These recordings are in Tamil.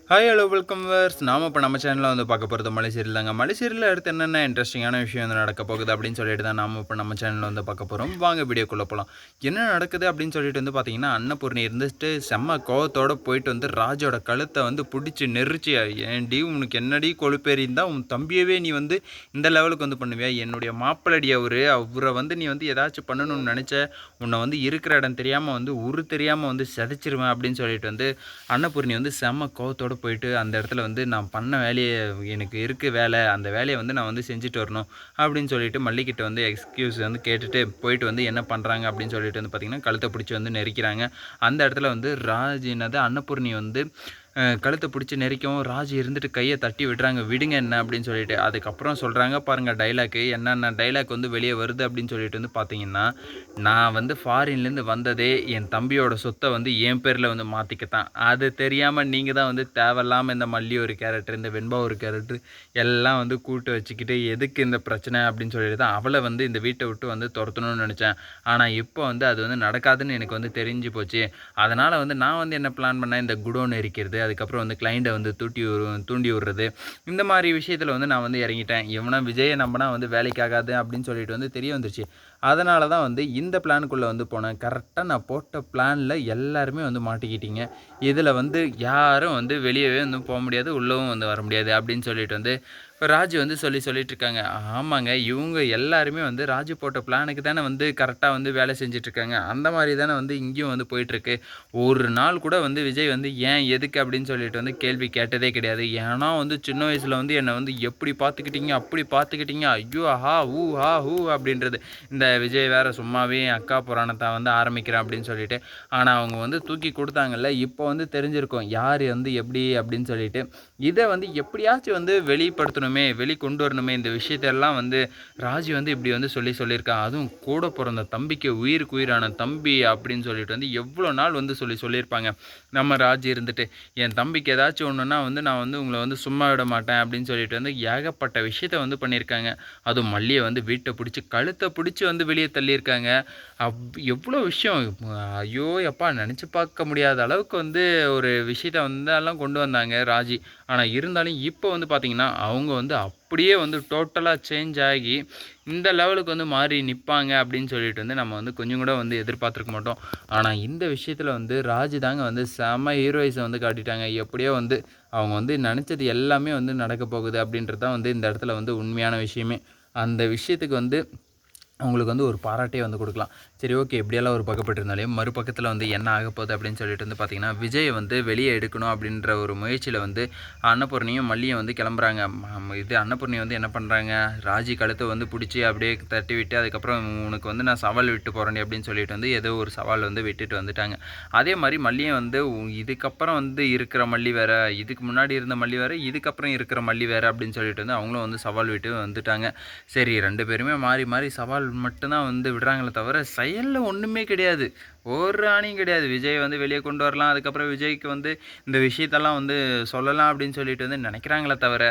Hi hello welcome verse. நாம் இப்போ நம்ம சேனலில் வந்து பார்க்க போகிறது மலை சீரியல் தாங்க. மலை சீரியலில் அடுத்து என்னென்ன இன்ட்ரெஸ்டிங்கான விஷயம் வந்து நடக்க போகுது அப்படின்னு சொல்லிட்டு தான் நாம் இப்போ நம்ம சேனலில் வந்து பார்க்க போகிறோம். வாங்க வீடியோக்குள்ளே போகலாம். என்ன நடக்குது அப்படின்னு சொல்லிட்டு வந்து பார்த்தீங்கன்னா, அன்னபூர்ணி இருந்துட்டு செம்ம கோவத்தோடு போயிட்டு வந்து ராஜோட கழுத்தை வந்து பிடிச்சி நெரிச்சி, ஏன்டி உனக்கு என்னடி கொழுப்பேறிந்தா உன் தம்பியவே நீ வந்து இந்த லெவலுக்கு வந்து பண்ணுவியா? என்னுடைய மாப்பிள்ளடி அவரை வந்து நீ வந்து ஏதாச்சும் பண்ணணும்னு நினச்ச, உன்னை வந்து இருக்கிற இடம் தெரியாமல் வந்து தெரியாமல் வந்து சிதைச்சிருவேன் அப்படின்னு சொல்லிட்டு வந்து அன்னபூர்ணி வந்து செம்ம கோவத்தோடு போயிட்டு அந்த இடத்துல வந்து நான் பண்ண வேலையை எனக்கு இருக்குது வேலை, அந்த வேலையை வந்து நான் வந்து செஞ்சுட்டு வரணும் அப்படின்னு சொல்லிட்டு மல்லிகிட்ட வந்து எக்ஸ்கியூஸ் வந்து கேட்டுட்டு போயிட்டு வந்து என்ன பண்ணுறாங்க அப்படின்னு சொல்லிட்டு வந்து பார்த்திங்கன்னா கழுத்தை பிடிச்சி வந்து நெரிக்கிறாங்க. அந்த இடத்துல வந்து ராஜினது அன்னபூர்ணி வந்து கழுத்தை பிடிச்சி நெரிக்கவும் ராஜ் இருந்துட்டு கையை தட்டி விடுறாங்க, விடுங்க என்ன அப்படின்னு சொல்லிட்டு. அதுக்கப்புறம் சொல்கிறாங்க பாருங்கள் டைலாக்கு, என்னென்ன டைலாக் வந்து வெளியே வருது அப்படின்னு சொல்லிட்டு வந்து பார்த்தீங்கன்னா, நான் வந்து ஃபாரின்லேருந்து வந்ததே என் தம்பியோட சொத்தை வந்து என் பேரில் வந்து மாற்றிக்கத்தான். அது தெரியாமல் நீங்கள் தான் வந்து தேவையில்லாமல் இந்த மல்லி ஒரு கேரக்டர், இந்த வெண்பா ஒரு கேரக்டர் எல்லாம் வந்து கூட்டு வச்சுக்கிட்டு எதுக்கு இந்த பிரச்சனை அப்படின்னு சொல்லிட்டு தான் அவளை வந்து இந்த வீட்டை விட்டு வந்து துரத்தணும்னு நினச்சேன். ஆனால் இப்போ வந்து அது வந்து நடக்காதுன்னு எனக்கு வந்து தெரிஞ்சு போச்சு. அதனால் வந்து நான் வந்து என்ன பிளான் பண்ணேன், இந்த குடோன் எரிக்கிறது, அதுக்கப்புறம் வந்து கிளைண்ட்டை வந்து தூண்டி விடுறது, இந்த மாதிரி விஷயத்தில் வந்து நான் வந்து இறங்கிட்டேன். இவனா விஜயை நம்பினா வந்து வேலைக்காகாது அப்படின்னு சொல்லிட்டு வந்து தெரிய வந்துருச்சு. அதனால தான் வந்து இந்த பிளானுக்குள்ளே வந்து போனேன். கரெக்டாக நான் போட்ட பிளானில் எல்லாருமே வந்து மாட்டிக்கிட்டீங்க. இதில் வந்து யாரும் வந்து வெளியவே வந்து போக முடியாது, உள்ளவும் வந்து வர முடியாது அப்படின்னு சொல்லிட்டு வந்து இப்போ ராஜு வந்து சொல்லிட்டுருக்காங்க. ஆமாங்க, இவங்க எல்லாருமே வந்து ராஜு போட்ட பிளானுக்கு தானே வந்து கரெக்டாக வந்து வேலை செஞ்சிட்ருக்காங்க. அந்த மாதிரி தானே வந்து இங்கேயும் வந்து போயிட்டுருக்கு. ஒரு நாள் கூட வந்து விஜய் வந்து ஏன் எதுக்கு அப்படின்னு சொல்லிட்டு வந்து கேள்வி கேட்டதே கிடையாது. ஏன்னா வந்து சின்ன வயசில் வந்து என்னை வந்து எப்படி பார்த்துக்கிட்டீங்க, அப்படி பார்த்துக்கிட்டீங்க, ஐயோ ஹா ஊ ஹா ஹூ அப்படின்றது. இந்த விஜய் வேறு சும்மாவே அக்கா புராணத்தை வந்து ஆரம்பிக்கிறேன் அப்படின்னு சொல்லிட்டு. ஆனால் அவங்க வந்து தூக்கி கொடுத்தாங்கல்ல, இப்போ வந்து தெரிஞ்சிருக்கும் யார் வந்து எப்படி அப்படின்னு சொல்லிட்டு. இதை வந்து எப்படியாச்சும் வந்து வெளிக்கொண்டு வரணுமே இந்த விஷயத்தெல்லாம் வந்து ராஜி வந்து இப்படி வந்து சொல்லியிருக்கான். அதுவும் கூட பிறந்த தம்பிக்கு உயிருக்கு உயிரான தம்பி அப்படின்னு சொல்லிட்டு வந்து எவ்வளோ நாள் வந்து சொல்லியிருப்பாங்க. நம்ம ராஜி இருந்துட்டு என் தம்பிக்கு ஏதாச்சும் ஒன்றுனா வந்து நான் வந்து உங்களை வந்து சும்மா விட மாட்டேன் அப்படின்னு சொல்லிட்டு வந்து ஏகப்பட்ட விஷயத்த வந்து பண்ணியிருக்காங்க. அதுவும் மல்லியை வந்து வீட்டை பிடிச்சி கழுத்தை பிடிச்சி வந்து வெளியே தள்ளியிருக்காங்க. எவ்வளோ விஷயம், ஐயோ எப்பா நினச்சி பார்க்க முடியாத அளவுக்கு வந்து ஒரு விஷயத்த வந்தாலும் கொண்டு வந்தாங்க ராஜி. ஆனால் இருந்தாலும் இப்போ வந்து பார்த்திங்கன்னா அவங்க வந்து அப்படியே வந்து டோட்டலாக சேஞ்ச் ஆகி இந்த லெவலுக்கு வந்து மாறி நிற்பாங்க அப்படின்னு சொல்லிட்டு வந்து நம்ம வந்து கொஞ்சம் கூட வந்து எதிர்பார்த்துருக்க மாட்டோம். ஆனால் இந்த விஷயத்தில் வந்து ராஜி தாங்க வந்து செம்ம ஹீரோயிஸை வந்து காட்டிட்டாங்க. எப்படியோ வந்து அவங்க வந்து நினச்சது எல்லாமே வந்து நடக்க போகுது அப்படின்றது தான் வந்து இந்த இடத்துல வந்து உண்மையான விஷயமே. அந்த விஷயத்துக்கு வந்து அவங்களுக்கு வந்து ஒரு பாராட்டே வந்து கொடுக்கலாம். சரி ஓகே, எப்படியெல்லாம் ஒரு பக்கப்பட்டிருந்தாலே மறுபக்கத்தில் வந்து என்ன ஆகப்போகுது அப்படின்னு சொல்லிட்டு வந்து பார்த்திங்கன்னா, விஜயை வந்து வெளியே எடுக்கணும் அப்படின்ற ஒரு முயற்சியில் வந்து அன்னபூர்ணியும் மல்லியும் வந்து கிளம்புறாங்க. இது அன்னபூர்ணி வந்து என்ன பண்ணுறாங்க, ராஜி கழுத்தை வந்து பிடிச்சி அப்படியே தட்டி விட்டு அதுக்கப்புறம் உனக்கு வந்து நான் சவால் விட்டு போகிறேன் அப்படின்னு சொல்லிட்டு வந்து ஏதோ ஒரு சவால் வந்து விட்டுட்டு வந்துட்டாங்க. அதே மாதிரி மல்லியும் வந்து இதுக்கப்புறம் வந்து இருக்கிற மல்லி வேறு, இதுக்கு முன்னாடி இருந்த மல்லி வேறு, இதுக்கப்புறம் இருக்கிற மல்லி வேறு அப்படின்னு சொல்லிட்டு வந்து அவங்களும் வந்து சவால் விட்டு வந்துட்டாங்க. சரி, 2 பேருமே மாறி மாறி சவால் மட்டும்தான் வந்து விடுறாங்களே தவிர செயலில் ஒன்றுமே கிடையாது, ஒரு ஆணியும் கிடையாது. விஜய் வந்து வெளியே கொண்டு வரலாம், அதுக்கப்புறம் விஜய்க்கு வந்து இந்த விஷயத்தெல்லாம் வந்து சொல்லலாம் அப்படின்னு சொல்லிட்டு வந்து நினைக்கிறாங்களே தவிர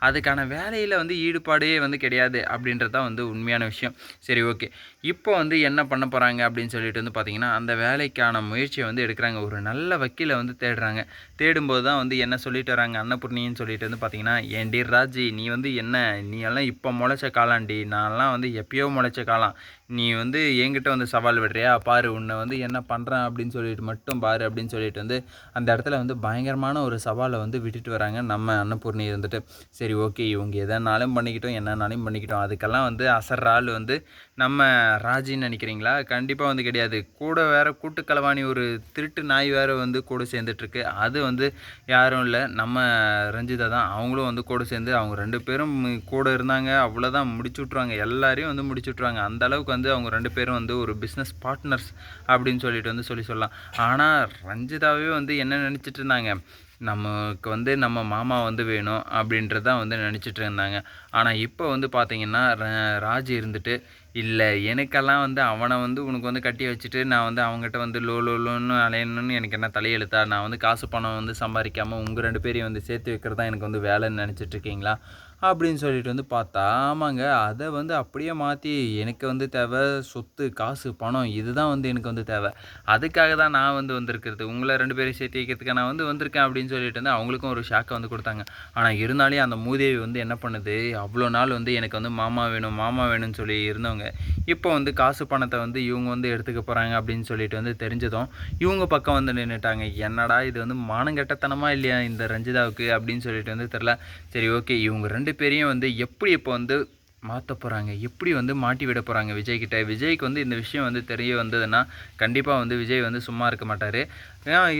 அதுக்கான வேலையில் வந்து ஈடுபாடே வந்து கிடையாது அப்படின்றது தான் வந்து உண்மையான விஷயம். சரி ஓகே, இப்போ வந்து என்ன பண்ண போகிறாங்க அப்படின்னு சொல்லிட்டு வந்து பார்த்திங்கன்னா, அந்த வேலைக்கான முயற்சியை வந்து எடுக்கிறாங்க. ஒரு நல்ல வக்கீலை வந்து தேடுறாங்க. தேடும்போது தான் வந்து என்ன சொல்லிட்டு வராங்க அன்னபூர்ணின்னு சொல்லிட்டு வந்து பார்த்திங்கன்னா, ஏன்டி ராஜி நீ வந்து என்ன, நீ எல்லாம் இப்போ முளைச்ச காலாண்டி, நான்லாம் வந்து எப்பயோ முளைச்ச காலம், நீ வந்து என்கிட்ட வந்து சவால் விடுறியா, பாரு உன்னை வந்து என்ன பண்ணுறேன் அப்படின்னு சொல்லிட்டு மட்டும் பாரு அப்படின்னு சொல்லிட்டு வந்து அந்த இடத்துல வந்து பயங்கரமான ஒரு சவாலை வந்து விட்டுட்டு வராங்க நம்ம அன்னபூர்ணி இருந்துட்டு. சரி ஓகே, இவங்க எதனாலும் பண்ணிக்கிட்டோம், என்னன்னாலும் பண்ணிக்கிட்டோம், அதுக்கெல்லாம் வந்து அசர்ற ஆள் வந்து நம்ம ராஜின்னு நினைக்கிறீங்களா? கண்டிப்பாக வந்து கிடையாது. கூட வேறு கூட்டுக்களவாணி ஒரு திருட்டு நாய் வேறு வந்து கூட சேர்ந்துட்டுருக்கு. அது வந்து யாரும் இல்லை, நம்ம ரஞ்சிதா தான். அவங்களும் வந்து கூட சேர்ந்து அவங்க 2 பேரும் கூட இருந்தாங்க, அவ்வளோதான் முடிச்சு விட்ருவாங்க, எல்லாரையும் வந்து முடிச்சு விட்ருவாங்க. அந்த அளவுக்கு வந்து அவங்க 2 பேரும் வந்து ஒரு பிஸ்னஸ் பார்ட்னர்ஸ் அப்படின்னு சொல்லிட்டு வந்து சொல்லலாம். ஆனால் ரஞ்சிதாவே வந்து என்ன நினச்சிட்டு இருந்தாங்க, நமக்கு வந்து நம்ம மாமா வந்து வேணும் அப்படின்றது தான் வந்து நினச்சிட்டு இருந்தாங்க. ஆனால் இப்போ வந்து பார்த்திங்கன்னா ராஜி இருந்துட்டு, இல்லை எனக்கெல்லாம் வந்து அவனை வந்து உனக்கு வந்து கட்டி வச்சுட்டு நான் வந்து அவங்ககிட்ட வந்து லோன்னு அலையணும்னு எனக்கு என்ன தலையெழுத்தா, நான் வந்து காசு பணம் வந்து சம்பாதிக்காமல் உங்கள் 2 பேரையும் வந்து சேர்த்து வைக்கிறது தான் எனக்கு வந்து வேலைன்னு நினச்சிட்ருக்கீங்களா அப்படின்னு சொல்லிட்டு வந்து பார்த்தா, ஆமாங்க. அத வந்து அப்படியே மாத்தி எனக்கு வந்து தேவை சொத்து, காசு, பணம் இதுதான் வந்து எனக்கு வந்து தேவை. அதுக்காக தான் நான் வந்து வந்திருக்கிறது. உங்கள 2 பேரையும் சேர்த்து வைக்கிறதுக்காக நான் வந்து வந்திருக்கேன் அப்படின்னு சொல்லிட்டு வந்து அவங்களுக்கும் ஒரு ஷாக்க வந்து குடுத்தாங்க. ஆனா இருந்தாலும் அந்த மூதேவி வந்து என்ன பண்ணுது, அவ்வளோ நாள் வந்து எனக்கு வந்து மாமா வேணும், மாமா வேணும்னு சொல்லி இருந்தவங்க, இப்போ வந்து காசு பணத்த வந்து இவங்க வந்து எடுத்துக்க போறாங்க அப்படின்னு சொல்லிட்டு வந்து தெரிஞ்சதும், இவங்க பக்கம் வந்து நின்னுட்டாங்க. என்னடா இது வந்து மானங்கெட்டத்தனமா இல்லையா இந்த ரஞ்சிதாவுக்கு அப்படின்னு சொல்லிட்டு வந்து தெரியல. சரி ஓகே. இவங்க 2 பேரையும் வந்து எப்படி இப்போ வந்து மாத்த போறாங்க? எப்படி வந்து மாட்டி விட போறாங்க விஜய் கிட்ட? விஜய்க்கு வந்து இந்த விஷயம் வந்து தெரிய வந்ததுன்னா, கண்டிப்பா வந்து விஜய் வந்து சும்மா இருக்க மாட்டாரு.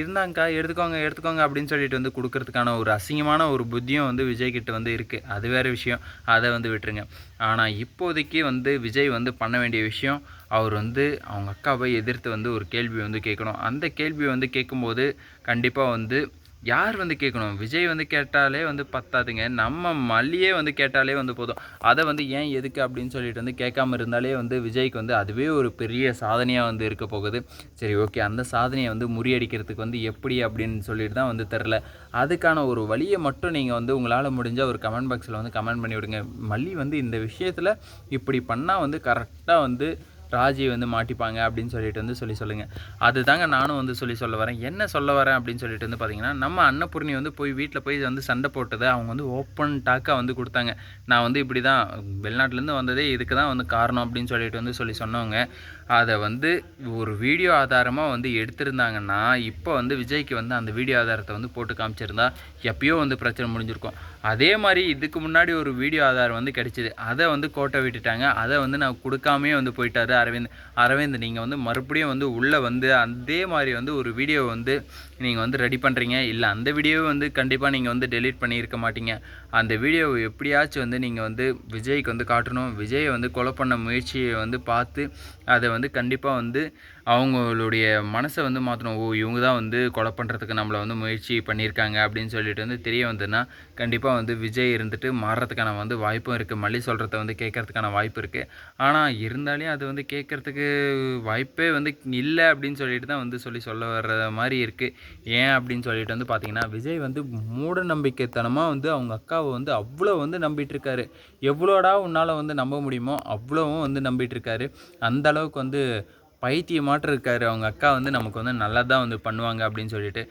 இந்தாங்கக்கா எடுத்துக்கோங்க, எடுத்துக்கோங்க" அப்படின்னு சொல்லிட்டு வந்து குடுக்கறதுக்கான ஒரு அசிங்கமான ஒரு புத்தியும் வந்து விஜய் கிட்ட வந்து இருக்கு. அது வேற விஷயம். அத வந்து விட்டுருங்க. ஆனா இப்போதைக்கு வந்து விஜய் வந்து பண்ண வேண்டிய விஷயம், அவர் வந்து அவங்க அக்காவ எதிர்த்து வந்து ஒரு கேள்வி வந்து கேட்கணும். அந்த கேள்வி வந்து கேட்கும்போது, கண்டிப்பா வந்து யார் வந்து கேட்கணும்? விஜய் வந்து கேட்டாலே வந்து பத்தாதுங்க. நம்ம மல்லியே வந்து கேட்டாலே வந்து போதும். அத வந்து ஏன், எதுக்கு அப்படின்னு சொல்லிட்டு வந்து கேட்காம இருந்தாலே வந்து விஜய்க்கு வந்து அதுவே ஒரு பெரிய சாதனையா வந்து இருக்க போகுது. சரி ஓகே. அந்த சாதனைய வந்து முறியடிக்கிறதுக்கு வந்து எப்படி அப்படின்னு சொல்லிட்டு தான் வந்து தெரில. அதுக்கான ஒரு வழிய மட்டும் நீங்க வந்து உங்களால முடிஞ்சா ஒரு கமெண்ட் பாக்ஸ்ல வந்து கமெண்ட் பண்ணி விடுங்க. மல்லி வந்து இந்த விஷயத்துல இப்படி பண்ணா வந்து கரெக்ட்டா வந்து ராஜி வந்து மாட்டிப்பாங்க அப்படின்னு சொல்லிட்டு வந்து சொல்லுங்க. அதுதாங்க நானும் வந்து சொல்ல வரேன். என்ன சொல்ல வரேன் அப்படின்னு சொல்லிட்டு வந்து பார்த்தீங்கன்னா, நம்ம அன்னபூர்ணி வந்து போய் வீட்ல போய் வந்து சண்டை போட்டத அவங்க வந்து ஓப்பன் டாக்கா வந்து குடுத்தாங்க. நான் வந்து இப்படி தான் வெளிநாட்டிலேருந்து வந்ததே இதுக்கு தான் வந்து காரணம் அப்படின்னு சொல்லிட்டு வந்து சொன்னவங்க. அத வந்து ஒரு வீடியோ ஆதாரமா வந்து எடுத்திருந்தாங்கன்னா, இப்போ வந்து விஜய்க்கு வந்து அந்த வீடியோ ஆதாரத்த வந்து போட்டு காமிச்சிருந்தா, எப்பயோ வந்து பிரச்சனை முடிஞ்சிருக்கும். அதே மாரி இதுக்கு முன்னாடி ஒரு வீடியோ ஆதாரம் வந்து கிடைச்சது. அத வந்து கோட்ட விட்டுட்டாங்க. அத வந்து நான் குடுக்காமயே வந்து போயிட்டாரு அரவிந்த். அரவிந்த் நீங்க வந்து மறுபடியும் வந்து உள்ள வந்து அதே மாரி வந்து ஒரு வீடியோ வந்து நீங்க வந்து ரெடி பண்றீங்க. இல்ல அந்த வீடியோவ வந்து கண்டிப்பா நீங்க வந்து டெலீட் பண்ணியிருக்க மாட்டீங்க. அந்த வீடியோவ எப்படியாச்சும் வந்து நீங்க வந்து விஜய்க்கு வந்து காட்டணும். விஜய வந்து கொலை பண்ண முயற்சிய வந்து பார்த்து, அத வந்து கண்டிப்பா வந்து அவங்களுடைய மனச வந்து மாத்தணும். ஓ! இவங்க தான் வந்து கொலை பண்றதுக்கு நம்மள வந்து முயற்சி பண்ணியிருக்காங்க அப்படின்னு சொல்லிட்டு வந்து தெரிய வந்ததுன்னா, கண்டிப்பா வந்து விஜய் இருந்துட்டு மாறுறதுக்கான வந்து வாய்ப்பும் இருக்கு. மல்லி சொல்றத வந்து கேட்கறதுக்கான வாய்ப்பு இருக்கு. ஆனா இருந்தாலும் அது வந்து கேட்கறதுக்கு வாய்ப்பே வந்து இல்ல அப்படின்னு சொல்லிட்டு தான் வந்து சொல்ல வர்ற மாரி இருக்கு. ஏன் அப்படின்னு சொல்லிட்டு வந்து பார்த்தீங்கன்னா, விஜய் வந்து மூட நம்பிக்கைத்தனமா வந்து அவங்க அக்காவ வந்து அவ்வளோ வந்து நம்பிட்டு இருக்காரு. எவ்வளோடா உன்னால வந்து நம்ப முடியுமோ, அவ்வளவும் வந்து நம்பிட்டு இருக்காரு. அந்த அளவுக்கு வந்து பைத்தியமாட்டம் இருக்காரு. அவங்க அக்கா வந்து நமக்கு வந்து நல்லது தான் வந்து பண்ணுவாங்க அப்படின்னு சொல்லிட்டு.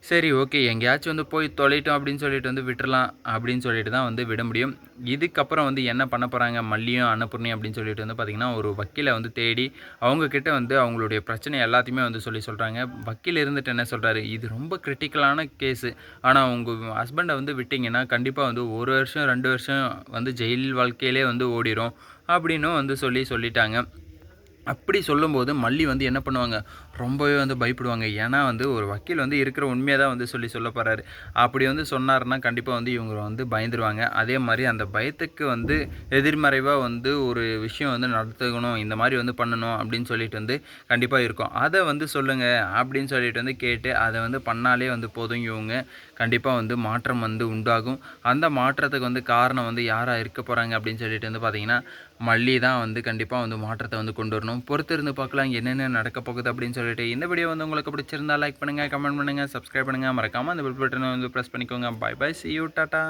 சரி ஓகே. எங்கேயாச்சும் வந்து போய் தொலையட்டும் அப்படின்னு சொல்லிட்டு வந்து விட்டுறலாம் அப்படின்னு சொல்லிட்டு தான் வந்து விட முடியும். இதுக்கப்புறம் வந்து என்ன பண்ண போறாங்க மல்லியும், அன்னபூர்ணியும் அப்படின்னு சொல்லிட்டு வந்து பார்த்தீங்கன்னா, ஒரு வக்கீல வந்து தேடி அவங்க கிட்ட வந்து அவங்களுடைய பிரச்சனை எல்லாத்தையுமே வந்து சொல்றாங்க. வக்கீல் இருந்துட்டு என்ன சொல்றாரு, "இது ரொம்ப கிரிட்டிக்கலான கேஸு. ஆனா உங்க ஹஸ்பண்ட வந்து விட்டீங்கன்னா, கண்டிப்பா வந்து 1 வருஷம், 2 வருஷம் வந்து ஜெயில் வாழ்க்கையிலே வந்து ஓடிரும்." அப்படின்னும் வந்து சொல்லிட்டாங்க. அப்படி சொல்லும்போது மல்லி வந்து என்ன பண்ணுவாங்க, ரொம்பவே வந்து பயப்படுவாங்க. ஏன்னா வந்து ஒரு வக்கீல் வந்து இருக்கிற உண்மைய தான் வந்து சொல்ல போறாரு. அப்படி வந்து சொன்னாருன்னா, கண்டிப்பா வந்து இவங்க வந்து பயந்துருவாங்க. அதே மாரி அந்த பயத்துக்கு வந்து எதிர்மறைவா வந்து ஒரு விஷயம் வந்து நடத்துக்கணும், இந்த மாரி வந்து பண்ணணும் அப்படின்னு சொல்லிட்டு வந்து கண்டிப்பா இருக்கும். அத வந்து சொல்லுங்க அப்படின்னு சொல்லிட்டு வந்து கேட்டு, அத வந்து பண்ணாலே வந்து போதும் இவங்க கண்டிப்பா வந்து மாற்றம் வந்து உண்டாகும். அந்த மாற்றத்துக்கு வந்து காரணம் வந்து யாரா இருக்க போறாங்க அப்படின்னு சொல்லிட்டு வந்து பார்த்தீங்கன்னா, மல்லி தான் வந்து கண்டிப்பா வந்து மாற்றத்த வந்து கொண்டு வரணும். பொறுத்திருந்து பார்க்கலாம் என்னென்ன நடக்க போகுது அப்படின்னு சொல்லிட்டு. இந்த வீடியோ வந்து உங்களுக்கு பிடிச்சிருந்தா லைக் பண்ணுங்க, கமெண்ட் பண்ணுங்க, சப்ஸ்கிரைப் பண்ணுங்க. மறக்காம அந்த பெல் பட்டன வந்து பிரஸ் பண்ணிக்கோங்க. Bye bye. See you. Tata.